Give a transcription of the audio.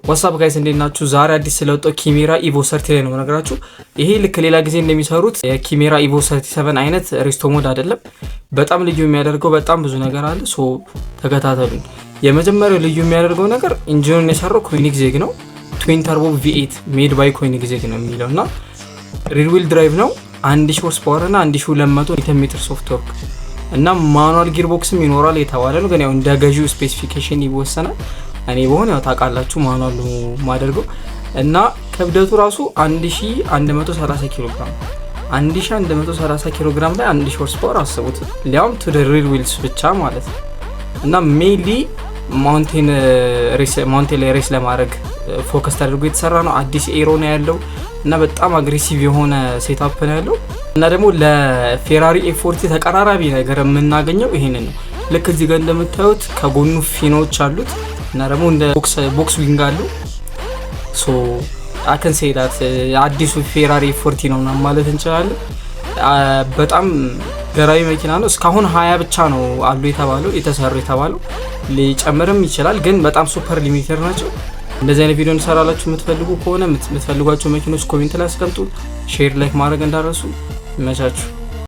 ዋትስአፕ ጋይስ እንዴት ናችሁ? ዛሬ አዲስ ስለወጣው ኪሜራ ኢቮ 30 ላይ ነው ነገራችሁ። ይሄ ልክ ሌላ ጊዜ እንደሚሰሩት የኪሜራ ኢቮ 37 አይነት ሬስቶ ሞድ አይደለም። በጣም ልዩ የሚያደርገው በጣም ብዙ ነገር አለ። ሶ ተከታተሉኝ። የመጀመሪያው ልዩ የሚያደርገው ነገር ኢንጂኑን የሰራው ኮኒግዜግ ነው። ትዊን ተርቦ V8 ሜድ ባይ ኮኒግዜግ ነው የሚለውና ሪር ዊል ድራይቭ ነው። 1000 ሆርስ ፓወር እና 1200 ኒውተን ሜትር ሶፍት ቶርክ እና ማኑዋል ጊር ቦክስም ይኖራል የተባለ ነው። ግን ያው እንደ ገዢው ስፔሲፊኬሽን ይወሰናል። እኔ በሆነ ያው ታውቃላችሁ ማኑዋሉ ማደርገው እና ክብደቱ ራሱ 1130 ኪሎ ግራም 1130 ኪሎ ግራም ላይ 1000 ሆርስ ፓወር አስቡት። ሊያውም ቱ ዘ ሪር ዊልስ ብቻ ማለት ነው። እና ሜይንሊ ማውንቴን ላይ ሬስ ለማድረግ ፎከስ ተደርጎ የተሰራ ነው። አዲስ ኤሮ ነው ያለው እና በጣም አግሬሲቭ የሆነ ሴትአፕ ነው ያለው እና ደግሞ ለፌራሪ F40 ተቀራራቢ ነገር የምናገኘው ይሄንን ነው። ልክ እዚህ ጋር እንደምታዩት ከጎኑ ፊኖች አሉት እና ደግሞ እንደ ቦክስ ዊንግ አለው። ሶ አከን ሴዳት አዲሱ ፌራሪ F40 ነው ማለት እንችላለን። በጣም ገራሚ መኪና ነው። እስካሁን 20 ብቻ ነው አሉ የተባለው ሊጨምርም ይችላል፣ ግን በጣም ሱፐር ሊሚትድ ናቸው። እንደዚህ አይነት ቪዲዮ እንሰራላችሁ የምትፈልጉ ከሆነ የምትፈልጓቸው መኪኖች ኮሜንት ላይ አስቀምጡ። ሼር ላይክ ማድረግ እንዳረሱ። ይመቻችሁ።